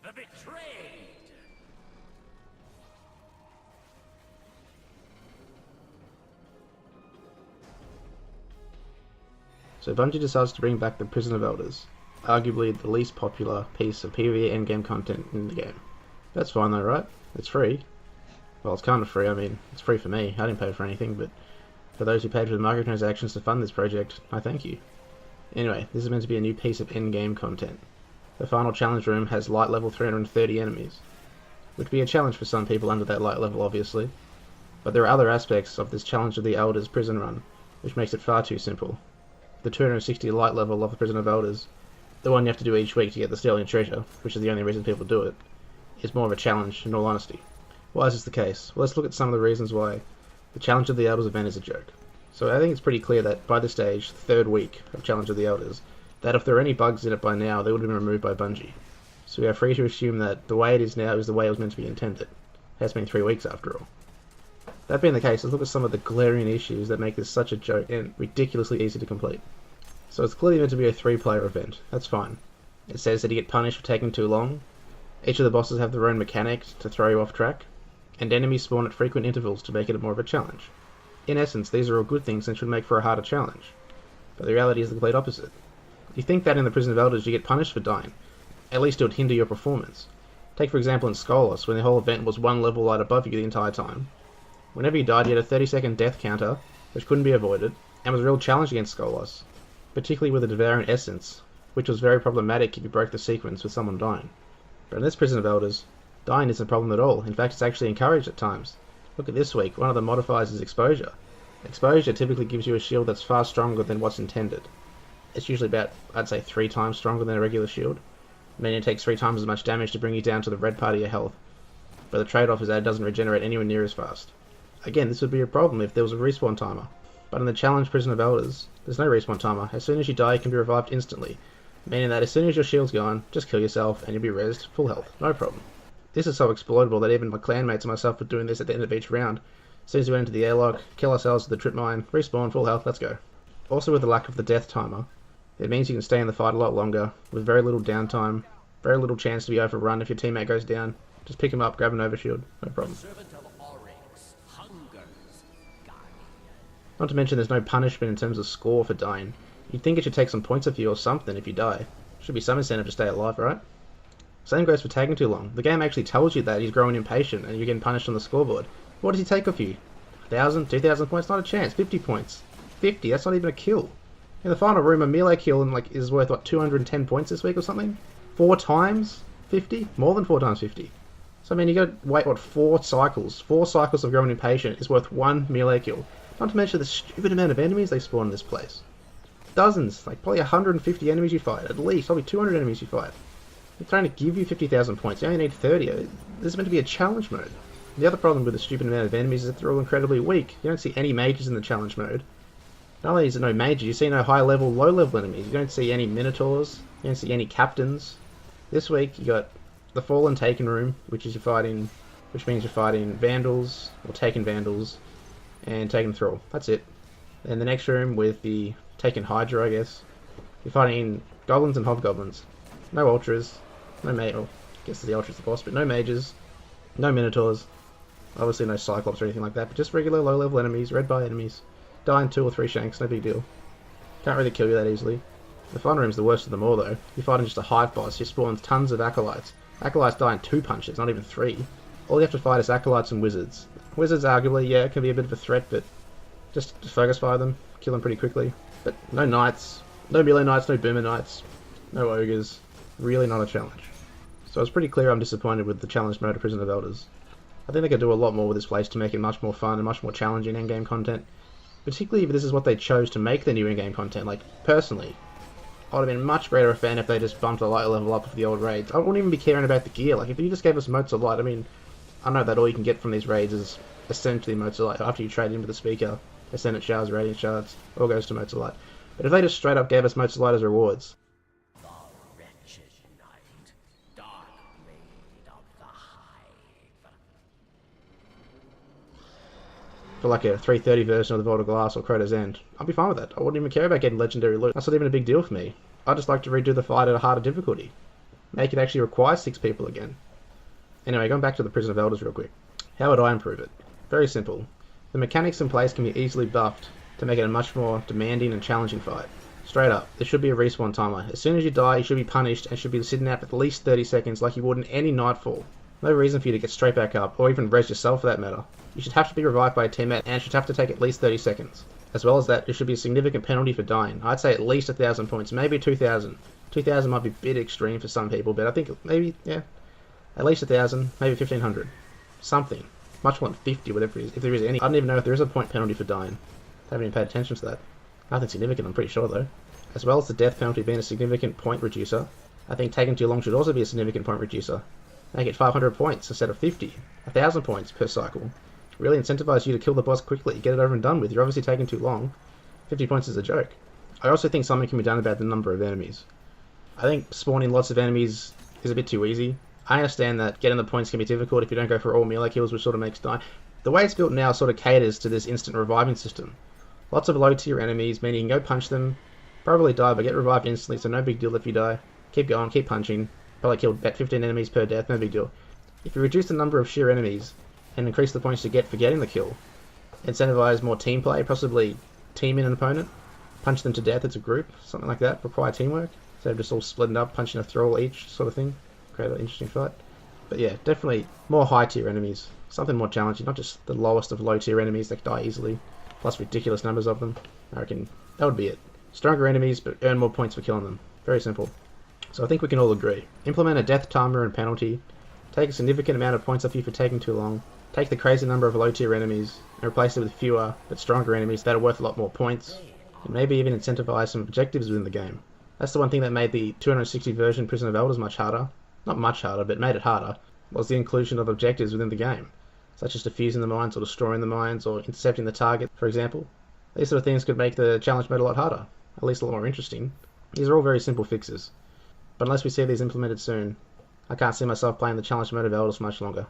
The betrayed! So Bungie decides to bring back the Prison of Elders, arguably the least popular piece of PvE endgame content in the game. That's fine though, right? It's free. Well, it's kind of free, I mean, it's free for me, I didn't pay for anything, but for those who paid for the microtransactions to fund this project, I thank you. Anyway, this is meant to be a new piece of endgame content. The final challenge room has light level 330 enemies, which would be a challenge for some people under that light level obviously, but there are other aspects of this Challenge of the Elders prison run, which makes it far too simple. The 260 light level of the Prison of Elders, the one you have to do each week to get the Sterling Treasure, which is the only reason people do it, is more of a challenge in all honesty. Why is this the case? Well, let's look at some of the reasons why the Challenge of the Elders event is a joke. So I think it's pretty clear that by this stage, the third week of Challenge of the Elders, that if there are any bugs in it by now, they would have been removed by Bungie. So we are free to assume that the way it is now is the way it was meant to be intended. It has been 3 weeks after all. That being the case, let's look at some of the glaring issues that make this such a joke and ridiculously easy to complete. So it's clearly meant to be a 3-player event, that's fine. It says that you get punished for taking too long, each of the bosses have their own mechanics to throw you off track, and enemies spawn at frequent intervals to make it more of a challenge. In essence, these are all good things and should make for a harder challenge. But the reality is the complete opposite. You think that in the Prison of Elders you get punished for dying. At least it would hinder your performance. Take for example in Skolas, when the whole event was one level light above you the entire time. Whenever you died you had a 30-second death counter, which couldn't be avoided, and was a real challenge against Skolas, particularly with the Devouring Essence, which was very problematic if you broke the sequence with someone dying. But in this Prison of Elders, dying isn't a problem at all. In fact, it's actually encouraged at times. Look at this week, one of the modifiers is Exposure. Exposure typically gives you a shield that's far stronger than what's intended. It's usually about, I'd say, 3 times stronger than a regular shield, meaning it takes 3 times as much damage to bring you down to the red part of your health, but the trade-off is that it doesn't regenerate anywhere near as fast. Again, this would be a problem if there was a respawn timer, but in the Challenge Prison of Elders, there's no respawn timer. As soon as you die, you can be revived instantly, meaning that as soon as your shield's gone, just kill yourself and you'll be rezzed full health, no problem. This is so exploitable that even my clanmates and myself were doing this at the end of each round. As soon as we went into the airlock, kill ourselves with the trip mine, respawn, full health, let's go. Also with the lack of the death timer, it means you can stay in the fight a lot longer, with very little downtime, very little chance to be overrun if your teammate goes down. Just pick him up, grab an overshield, no problem. Not to mention there's no punishment in terms of score for dying. You'd think it should take some points off you or something if you die. Should be some incentive to stay alive, right? Same goes for taking too long. The game actually tells you that he's growing impatient and you're getting punished on the scoreboard. What does he take off you? 1,000, 2,000 points? Not a chance. 50 points. 50, that's not even a kill. In the final room, a melee kill is worth, what, 210 points this week or something? 4 times 50? More than 4 times 50. So, I mean, you gotta wait, what, 4 cycles? 4 cycles of growing impatient is worth 1 melee kill. Not to mention the stupid amount of enemies they spawn in this place. Dozens, like probably 150 enemies you fight, at least, probably 200 enemies you fight. They're trying to give you 50,000 points, you only need 30. This is meant to be a challenge mode. The other problem with the stupid amount of enemies is that they're all incredibly weak. You don't see any mages in the challenge mode. Not only is there no mages, you see no high level, low level enemies. You don't see any minotaurs, you don't see any captains. This week you got the Fallen Taken room, which means you're fighting Vandals, or Taken Vandals, and Taken Thrall. That's it. And the next room with the Taken Hydra, I guess, you're fighting Goblins and Hobgoblins. No Ultras, no I guess the Ultra's the boss, but no mages, no Minotaurs, obviously no Cyclops or anything like that, but just regular low level enemies, red bar enemies. Die in 2 or 3 shanks, no big deal. Can't really kill you that easily. The fun room's the worst of them all though. You're fighting just a hive boss, you spawn tons of acolytes. Acolytes die in 2 punches, not even 3. All you have to fight is acolytes and wizards. Wizards arguably, yeah, can be a bit of a threat, but just focus fire them, kill them pretty quickly. But no knights, no melee knights, no boomer knights, no ogres. Really not a challenge. So it's pretty clear I'm disappointed with the challenge mode of Prison of Elders. I think they could do a lot more with this place to make it much more fun and much more challenging in-game content. Particularly if this is what they chose to make the new in-game content. Like, personally, I would have been much greater a fan if they just bumped the light level up of the old raids. I wouldn't even be caring about the gear. Like, if you just gave us motes of light, I mean, I know that all you can get from these raids is essentially motes of light. After you trade into the speaker, Ascendant Shards, Radiant Shards, all goes to motes of light. But if they just straight up gave us motes of light as rewards, for like a 330 version of the Vault of Glass or Crota's End, I'd be fine with that. I wouldn't even care about getting legendary loot. That's not even a big deal for me. I'd just like to redo the fight at a harder difficulty. Make it actually require 6 people again. Anyway, going back to the Prison of Elders real quick. How would I improve it? Very simple. The mechanics in place can be easily buffed to make it a much more demanding and challenging fight. Straight up, there should be a respawn timer. As soon as you die, you should be punished and should be sitting out for at least 30 seconds like you would in any Nightfall. No reason for you to get straight back up, or even res yourself for that matter. You should have to be revived by a teammate and should have to take at least 30 seconds. As well as that, there should be a significant penalty for dying. I'd say at least 1,000 points, maybe 2,000. 2,000 might be a bit extreme for some people, but I think maybe, yeah, at least 1,000, maybe 1,500. Something. Much more than 50, whatever it is, if there is any. I don't even know if there is a point penalty for dying. I haven't even paid attention to that. Nothing significant, I'm pretty sure, though. As well as the death penalty being a significant point reducer, I think taking too long should also be a significant point reducer. Make it 500 points instead of 50. 1,000 points per cycle. Really incentivize you to kill the boss quickly, get it over and done with. You're obviously taking too long. 50 points is a joke. I also think something can be done about the number of enemies. I think spawning lots of enemies is a bit too easy. I understand that getting the points can be difficult if you don't go for all melee kills, which sort of makes dying. The way it's built now sort of caters to this instant reviving system. Lots of low tier enemies, meaning you can go punch them, probably die, but get revived instantly, so no big deal if you die. Keep going, keep punching. Probably kill about 15 enemies per death, no big deal. If you reduce the number of sheer enemies and increase the points you get for getting the kill, incentivize more team play, possibly team in an opponent, punch them to death as a group, something like that, require teamwork, instead of just all splitting up, punching a thrall each sort of thing. Create an interesting fight. But yeah, definitely more high tier enemies, something more challenging, not just the lowest of low tier enemies that die easily, plus ridiculous numbers of them. I reckon that would be it. Stronger enemies, but earn more points for killing them. Very simple. So I think we can all agree. Implement a death timer and penalty, take a significant amount of points off you for taking too long, take the crazy number of low tier enemies, and replace it with fewer but stronger enemies that are worth a lot more points, and maybe even incentivize some objectives within the game. That's the one thing that made the 260 version Prison of Elders much harder. Not much harder, but made it harder, was the inclusion of objectives within the game, such as defusing the mines or destroying the mines or intercepting the target, for example. These sort of things could make the challenge mode a lot harder, at least a lot more interesting. These are all very simple fixes, but unless we see these implemented soon, I can't see myself playing the challenge mode of Elders for much longer.